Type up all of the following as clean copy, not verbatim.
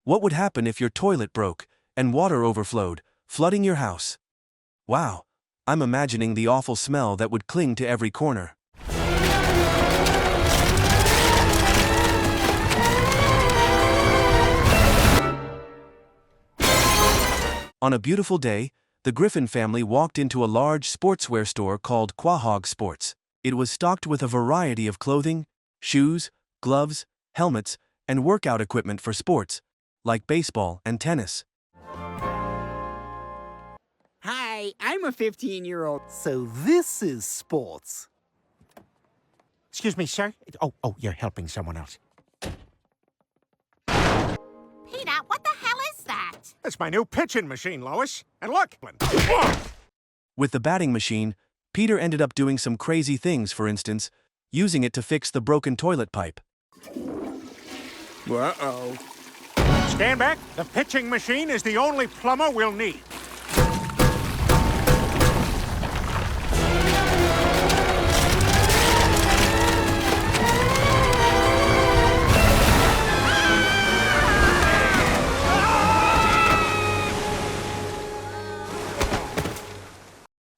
What would happen if your toilet broke and water overflowed, flooding your house? Wow, I'm imagining the awful smell that would cling to every corner. On a beautiful day, the Griffin family walked into a large sportswear store called Quahog Sports. It was stocked with a variety of clothing, shoes, gloves, helmets, and workout equipment for sports, like baseball and tennis. Hi, I'm a 15-year-old. So this is sports. Excuse me, sir. Oh, you're helping someone else. Peter, what the hell is that? It's my new pitching machine, Lois. And look. With the batting machine, Peter ended up doing some crazy things, for instance, using it to fix the broken toilet pipe. Uh-oh. Stand back. The pitching machine is the only plumber we'll need.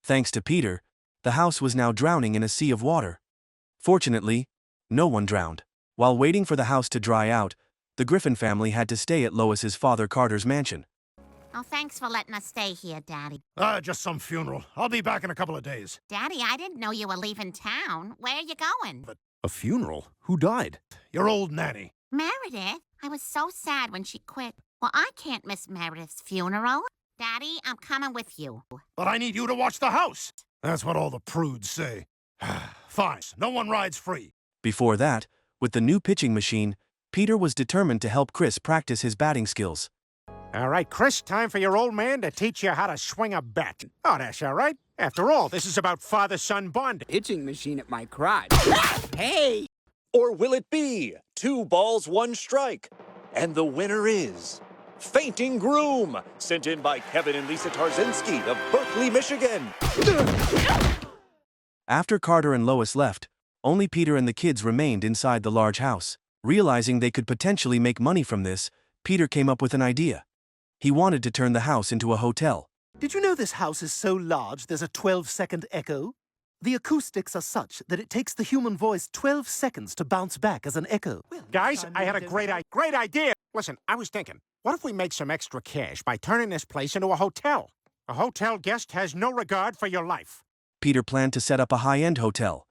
Thanks to Peter, the house was now drowning in a sea of water. Fortunately, no one drowned. While waiting for the house to dry out, the Griffin family had to stay at Lois's father Carter's mansion. Oh, thanks for letting us stay here, Daddy. Just some funeral. I'll be back in a couple of days. Daddy, I didn't know you were leaving town. Where are you going? A funeral? Who died? Your old nanny. Meredith? I was so sad when she quit. Well, I can't miss Meredith's funeral. Daddy, I'm coming with you. But I need you to watch the house. That's what all the prudes say. Fine. No one rides free. Before that, with the new pitching machine, Peter was determined to help Chris practice his batting skills. All right, Chris, time for your old man to teach you how to swing a bat. Oh, that's all right. After all, this is about father-son bonding. Pitching machine at my crotch. Hey! Or will it be 2 balls, 1 strike? And the winner is Fainting Groom, sent in by Kevin and Lisa Tarzinski of Berkeley, Michigan. After Carter and Lois left, only Peter and the kids remained inside the large house. Realizing they could potentially make money from this, Peter came up with an idea. He wanted to turn the house into a hotel. Did you know this house is so large there's a 12-second echo? The acoustics are such that it takes the human voice 12 seconds to bounce back as an echo. Guys, I had a great idea. Listen, I was thinking, what if we make some extra cash by turning this place into a hotel? A hotel guest has no regard for your life. Peter planned to set up a high-end hotel.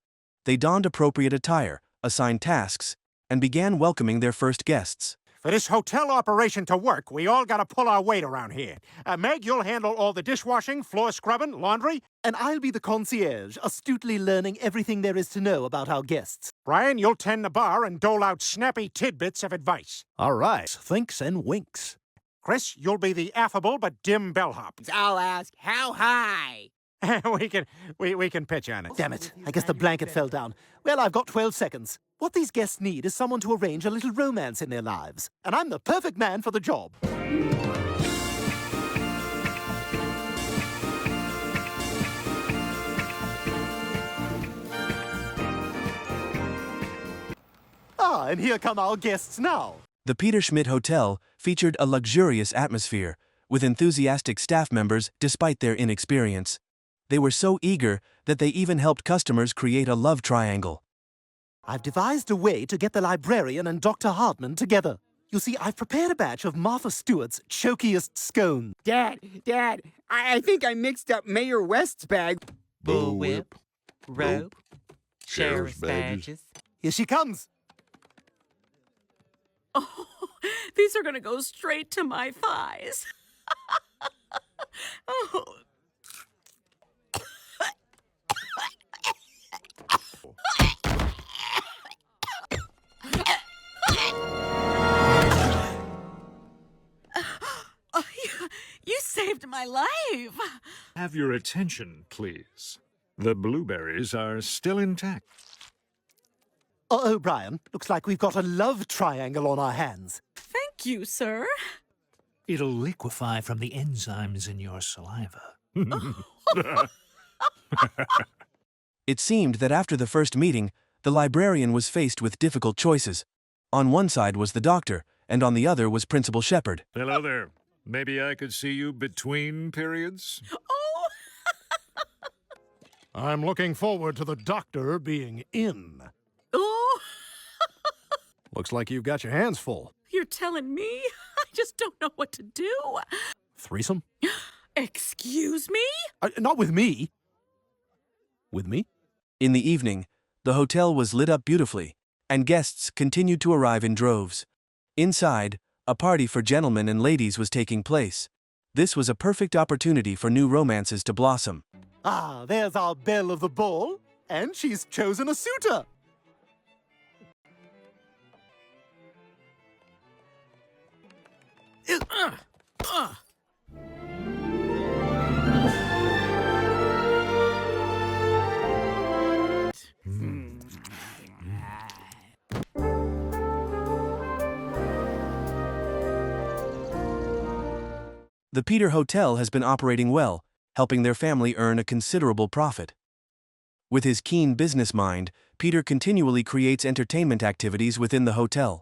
They donned appropriate attire, assigned tasks, and began welcoming their first guests. For this hotel operation to work, we all gotta pull our weight around here. Meg, you'll handle all the dishwashing, floor scrubbing, laundry. And I'll be the concierge, astutely learning everything there is to know about our guests. Brian, you'll tend the bar and dole out snappy tidbits of advice. All right. Thinks and winks. Chris, you'll be the affable but dim bellhop. I'll ask, how high? we can pitch on it. Damn it, I guess the blanket fell down. Well, I've got 12 seconds. What these guests need is someone to arrange a little romance in their lives. And I'm the perfect man for the job. And here come our guests now. The Peter Schmidt Hotel featured a luxurious atmosphere, with enthusiastic staff members despite their inexperience. They were so eager that they even helped customers create a love triangle. I've devised a way to get the librarian and Dr. Hartman together. You see, I've prepared a batch of Martha Stewart's chokiest scones. Dad, I think I mixed up Mayor West's bag. Bullwhip, rope, sheriff's badges. Here she comes. Oh, these are gonna go straight to my thighs. Oh. You saved my life. Have your attention, please. The blueberries are still intact. Uh-oh, Brian. Looks like we've got a love triangle on our hands. Thank you, sir. It'll liquefy from the enzymes in your saliva. It seemed that after the first meeting, the librarian was faced with difficult choices. On one side was the doctor, and on the other was Principal Shepard. Hello there. Maybe I could see you between periods? Oh, I'm looking forward to the doctor being in. oh, Looks like you've got your hands full. you're telling me? I just don't know what to do. Threesome? Excuse me? Not with me. With me? In the evening, the hotel was lit up beautifully, and guests continued to arrive in droves. Inside, a party for gentlemen and ladies was taking place. This was a perfect opportunity for new romances to blossom. Ah, there's our belle of the ball, and she's chosen a suitor. The Peter Hotel has been operating well, helping their family earn a considerable profit. With his keen business mind, Peter continually creates entertainment activities within the hotel.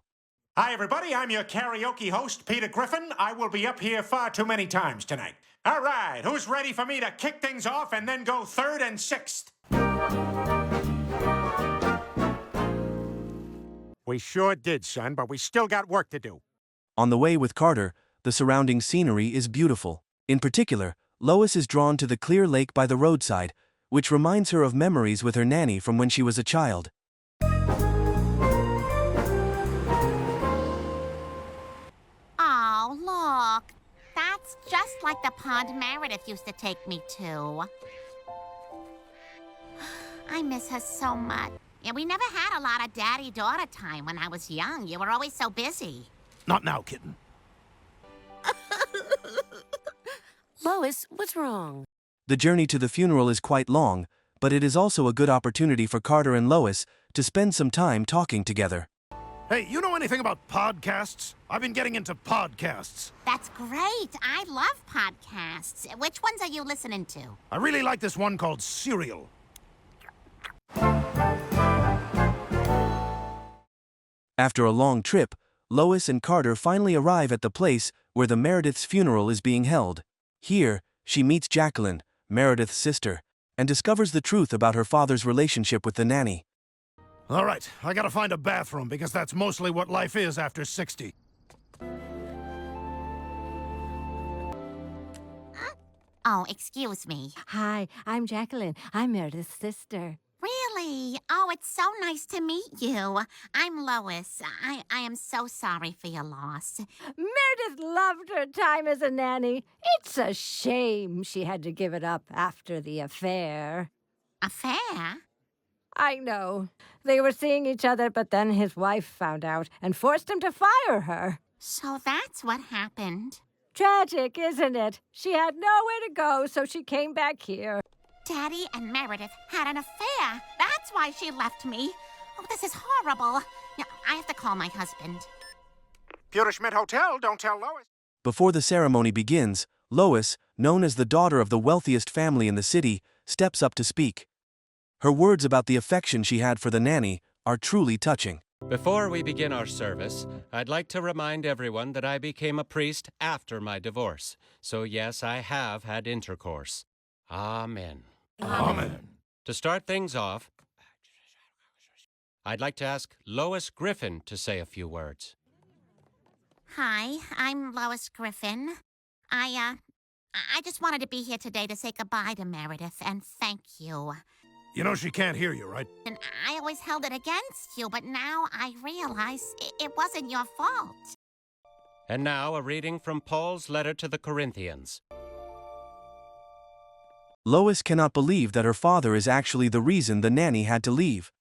Hi, everybody. I'm your karaoke host, Peter Griffin. I will be up here far too many times tonight. All right, who's ready for me to kick things off and then go third and sixth? We sure did, son, but we still got work to do. On the way with Carter, the surrounding scenery is beautiful. In particular, Lois is drawn to the clear lake by the roadside, which reminds her of memories with her nanny from when she was a child. Oh, look. That's just like the pond Meredith used to take me to. I miss her so much. Yeah, we never had a lot of daddy-daughter time when I was young. You were always so busy. Not now, kitten. Lois, what's wrong? The journey to the funeral is quite long, but it is also a good opportunity for Carter and Lois to spend some time talking together. Hey, you know anything about podcasts? I've been getting into podcasts. That's great. I love podcasts. Which ones are you listening to? I really like this one called Serial. After a long trip, Lois and Carter finally arrive at the place where the Meredith's funeral is being held. Here, she meets Jacqueline, Meredith's sister, and discovers the truth about her father's relationship with the nanny. All right, I gotta find a bathroom because that's mostly what life is after 60. Oh, excuse me. Hi, I'm Jacqueline. I'm Meredith's sister. Really? Oh, it's so nice to meet you. I'm Lois. I am so sorry for your loss. Meredith loved her time as a nanny. It's a shame she had to give it up after the affair. Affair? I know. They were seeing each other, but then his wife found out and forced him to fire her. So that's what happened. Tragic, isn't it? She had nowhere to go, so she came back here. Daddy and Meredith had an affair. That's why she left me. Oh, this is horrible. Yeah, I have to call my husband. Peter Schmidt Hotel, don't tell Lois. Before the ceremony begins, Lois, known as the daughter of the wealthiest family in the city, steps up to speak. Her words about the affection she had for the nanny are truly touching. Before we begin our service, I'd like to remind everyone that I became a priest after my divorce. So yes, I have had intercourse. Amen. Amen. To start things off, I'd like to ask Lois Griffin to say a few words. Hi, I'm Lois Griffin. I just wanted to be here today to say goodbye to Meredith and thank you. You know she can't hear you, right? And I always held it against you, but now I realize it wasn't your fault. And now a reading from Paul's letter to the Corinthians. Lois cannot believe that her father is actually the reason the nanny had to leave.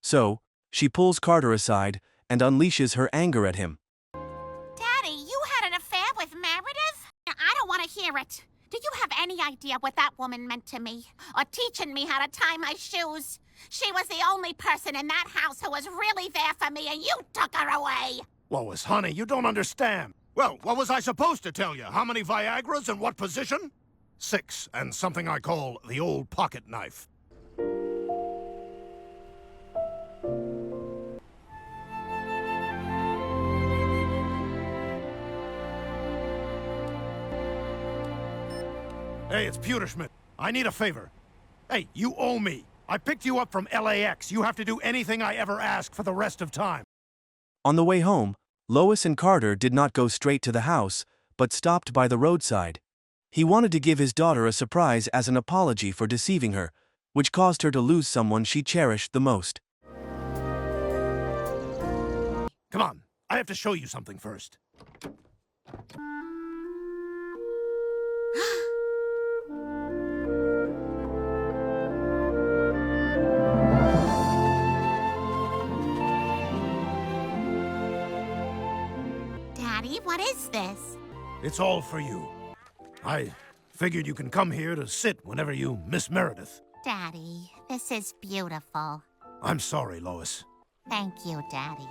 So, she pulls Carter aside and unleashes her anger at him. Daddy, you had an affair with Meredith? I don't want to hear it. Do you have any idea what that woman meant to me? Or teaching me how to tie my shoes? She was the only person in that house who was really there for me, and you took her away. Lois, honey, you don't understand. Well, what was I supposed to tell you? How many Viagras and what position? 6, and something I call the old pocket knife. Hey, it's Pewterschmidt. I need a favor. Hey, you owe me. I picked you up from LAX. You have to do anything I ever ask for the rest of time. On the way home, Lois and Carter did not go straight to the house, but stopped by the roadside. He wanted to give his daughter a surprise as an apology for deceiving her, which caused her to lose someone she cherished the most. Come on, I have to show you something first. Daddy, what is this? It's all for you. I figured you can come here to sit whenever you miss Meredith. Daddy, this is beautiful. I'm sorry, Lois. Thank you, Daddy.